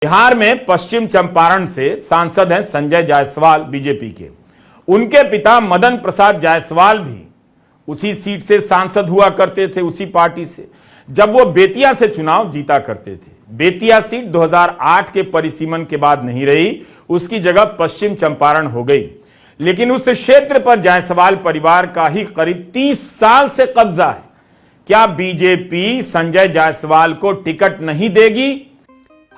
बिहार में पश्चिम चंपारण से सांसद हैं संजय जायसवाल बीजेपी के। उनके पिता मदन प्रसाद जायसवाल भी उसी सीट से सांसद हुआ करते थे, उसी पार्टी से, जब वो बेतिया से चुनाव जीता करते थे। बेतिया सीट 2008 के परिसीमन के बाद नहीं रही, उसकी जगह पश्चिम चंपारण हो गई। लेकिन उस क्षेत्र पर जायसवाल परिवार का ही करीब 30 साल से कब्जा है। क्या बीजेपी संजय जायसवाल को टिकट नहीं देगी?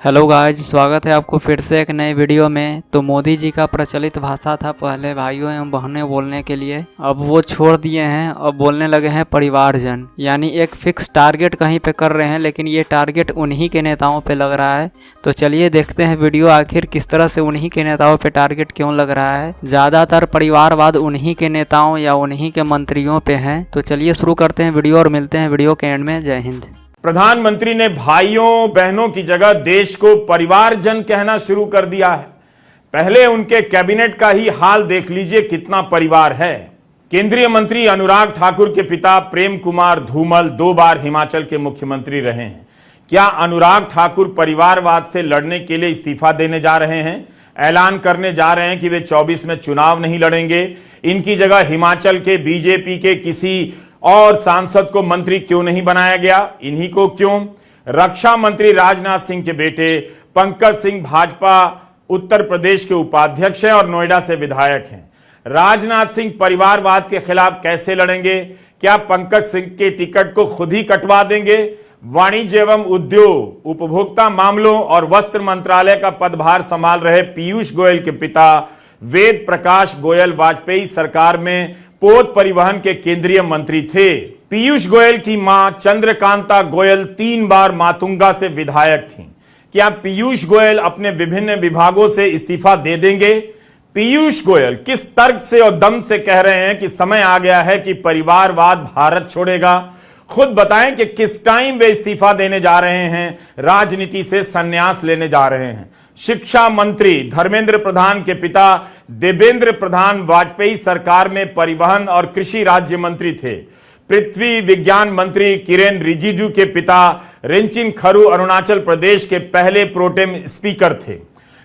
हेलो गाइज, स्वागत है आपको फिर से एक नए वीडियो में। तो मोदी जी का प्रचलित भाषा था पहले भाइयों एवं बहनें बोलने के लिए, अब वो छोड़ दिए हैं और बोलने लगे हैं परिवारजन। यानी एक फिक्स टारगेट कहीं पे कर रहे हैं, लेकिन ये टारगेट उन्हीं के नेताओं पे लग रहा है। तो चलिए देखते हैं वीडियो, आखिर किस तरह से उन्हीं के नेताओं पे टारगेट क्यों लग रहा है। ज़्यादातर परिवारवाद उन्हीं के नेताओं या उन्हीं के मंत्रियों पे है। तो चलिए शुरू करते हैं वीडियो और मिलते हैं वीडियो के एंड में। जय हिंद। प्रधानमंत्री ने भाइयों बहनों की जगह देश को परिवारजन कहना शुरू कर दिया है। पहले उनके कैबिनेट का ही हाल देख लीजिए, कितना परिवार है। केंद्रीय मंत्री अनुराग ठाकुर के पिता प्रेम कुमार धूमल 2 बार हिमाचल के मुख्यमंत्री रहे हैं। क्या अनुराग ठाकुर परिवारवाद से लड़ने के लिए इस्तीफा देने जा रहे हैं? ऐलान करने जा रहे हैं कि वे 24 में चुनाव नहीं लड़ेंगे। इनकी जगह हिमाचल के बीजेपी के किसी और सांसद को मंत्री क्यों नहीं बनाया गया? इन्हीं को क्यों? रक्षा मंत्री राजनाथ सिंह के बेटे पंकज सिंह भाजपा उत्तर प्रदेश के उपाध्यक्ष हैं और नोएडा से विधायक हैं। राजनाथ सिंह परिवारवाद के खिलाफ कैसे लड़ेंगे? क्या पंकज सिंह के टिकट को खुद ही कटवा देंगे? वाणिज्य एवं उद्योग, उपभोक्ता मामलों और वस्त्र मंत्रालय का पदभार संभाल रहे पीयूष गोयल के पिता वेद प्रकाश गोयल वाजपेयी सरकार में पोत परिवहन के केंद्रीय मंत्री थे। पीयूष गोयल की मां चंद्रकांता गोयल 3 बार मातुंगा से विधायक थीं। क्या पीयूष गोयल अपने विभिन्न विभागों से इस्तीफा दे देंगे? पीयूष गोयल किस तर्क से और दम से कह रहे हैं कि समय आ गया है कि परिवारवाद भारत छोड़ेगा? खुद बताएं कि किस टाइम वे इस्तीफा देने जा रहे हैं, राजनीति से संन्यास लेने जा रहे हैं। शिक्षा मंत्री धर्मेंद्र प्रधान के पिता देवेंद्र प्रधान वाजपेयी सरकार में परिवहन और कृषि राज्य मंत्री थे। पृथ्वी विज्ञान मंत्री किरेन रिजिजू के पिता रिंचिन खरू अरुणाचल प्रदेश के पहले प्रोटेम स्पीकर थे।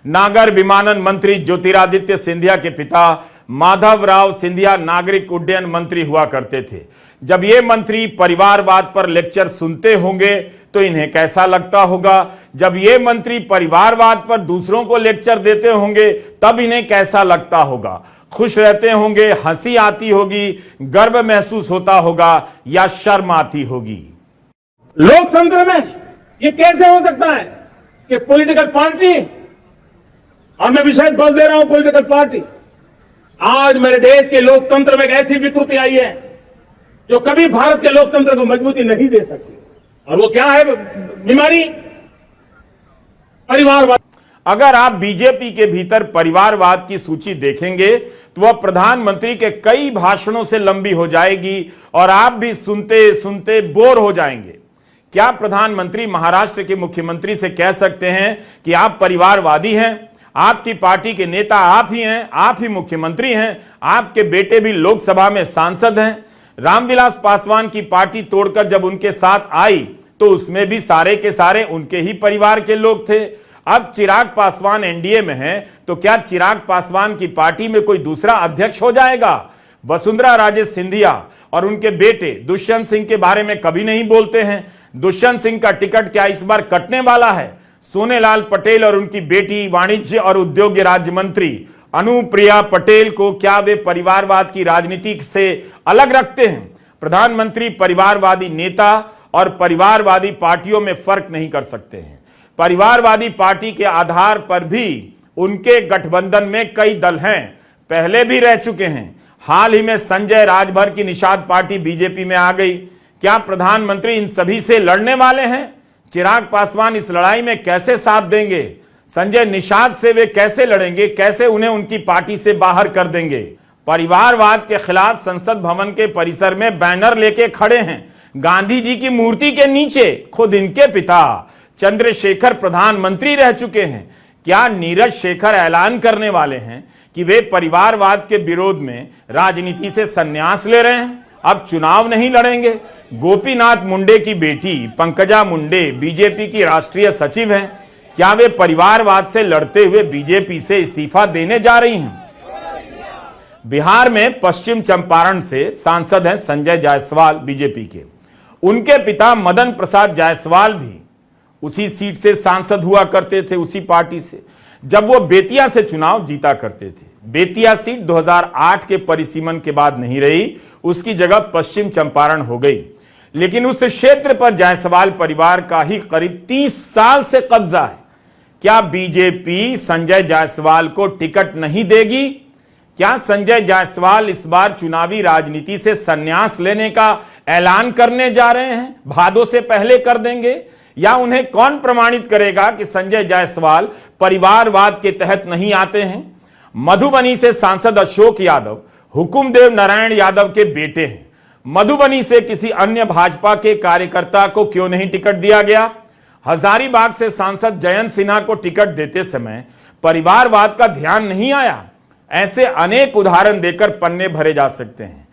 नागर विमानन मंत्री ज्योतिरादित्य सिंधिया के पिता माधव राव सिंधिया नागरिक उड्डयन मंत्री हुआ करते थे। जब ये मंत्री परिवारवाद पर लेक्चर सुनते होंगे तो इन्हें कैसा लगता होगा? जब ये मंत्री परिवारवाद पर दूसरों को लेक्चर देते होंगे तब इन्हें कैसा लगता होगा? खुश रहते होंगे, हंसी आती होगी, गर्व महसूस होता होगा या शर्म आती होगी? लोकतंत्र में ये कैसे हो सकता है कि पॉलिटिकल पार्टी, और मैं विशेष बल दे रहा हूं पॉलिटिकल पार्टी, आज मेरे देश के लोकतंत्र में एक ऐसी विकृति आई है जो कभी भारत के लोकतंत्र को मजबूती नहीं दे सकती। और वो क्या है बीमारी? परिवारवाद। अगर आप बीजेपी के भीतर परिवारवाद की सूची देखेंगे तो वह प्रधानमंत्री के कई भाषणों से लंबी हो जाएगी और आप भी सुनते सुनते बोर हो जाएंगे। क्या प्रधानमंत्री महाराष्ट्र के मुख्यमंत्री से कह सकते हैं कि आप परिवारवादी हैं? आपकी पार्टी के नेता आप ही हैं, आप ही मुख्यमंत्री हैं, आपके बेटे भी लोकसभा में सांसद हैं। रामविलास पासवान की पार्टी तोड़कर जब उनके साथ आई तो उसमें भी सारे के सारे उनके ही परिवार के लोग थे। अब चिराग पासवान एनडीए में हैं, तो क्या चिराग पासवान की पार्टी में कोई दूसरा अध्यक्ष हो जाएगा? वसुंधरा राजे सिंधिया और उनके बेटे दुष्यंत सिंह के बारे में कभी नहीं बोलते हैं। दुष्यंत सिंह का टिकट क्या इस बार कटने वाला है? सोनेलाल पटेल और उनकी बेटी वाणिज्य और उद्योग राज्य मंत्री अनुप्रिया पटेल को क्या वे परिवारवाद की राजनीति से अलग रखते हैं? प्रधानमंत्री परिवारवादी नेता और परिवारवादी पार्टियों में फर्क नहीं कर सकते हैं। परिवारवादी पार्टी के आधार पर भी उनके गठबंधन में कई दल हैं, पहले भी रह चुके हैं। हाल ही में संजय राजभर की निषाद पार्टी बीजेपी में आ गई। क्या प्रधानमंत्री इन सभी से लड़ने वाले हैं? चिराग पासवान इस लड़ाई में कैसे साथ देंगे? संजय निषाद से वे कैसे लड़ेंगे? कैसे उन्हें उनकी पार्टी से बाहर कर देंगे? परिवारवाद के खिलाफ संसद भवन के परिसर में बैनर लेके खड़े हैं। गांधी जी की मूर्ति के नीचे खुद इनके पिता चंद्रशेखर प्रधानमंत्री रह चुके हैं। क्या नीरज शेखर ऐलान करने वाले हैं कि वे परिवारवाद के विरोध में राजनीति से संन्यास ले रहे हैं, अब चुनाव नहीं लड़ेंगे? गोपीनाथ मुंडे की बेटी पंकजा मुंडे बीजेपी की राष्ट्रीय सचिव हैं। क्या वे परिवारवाद से लड़ते हुए बीजेपी से इस्तीफा देने जा रही हैं? बिहार में पश्चिम चंपारण से सांसद हैं संजय जायसवाल बीजेपी के। उनके पिता मदन प्रसाद जायसवाल भी उसी सीट से सांसद हुआ करते थे, उसी पार्टी से, जब वो बेतिया से चुनाव जीता करते थे। बेतिया सीट 2008 के परिसीमन के बाद नहीं रही, उसकी जगह पश्चिम चंपारण हो गई। लेकिन उस क्षेत्र पर जायसवाल परिवार का ही करीब 30 साल से कब्जा है। क्या बीजेपी संजय जायसवाल को टिकट नहीं देगी? क्या संजय जायसवाल इस बार चुनावी राजनीति से संन्यास लेने का ऐलान करने जा रहे हैं? भादों से पहले कर देंगे? या उन्हें कौन प्रमाणित करेगा कि संजय जायसवाल परिवारवाद के तहत नहीं आते हैं? मधुबनी से सांसद अशोक यादव हुकुमदेव नारायण यादव के बेटे हैं। मधुबनी से किसी अन्य भाजपा के कार्यकर्ता को क्यों नहीं टिकट दिया गया? हजारीबाग से सांसद जयंत सिन्हा को टिकट देते समय परिवारवाद का ध्यान नहीं आया? ऐसे अनेक उदाहरण देकर पन्ने भरे जा सकते हैं।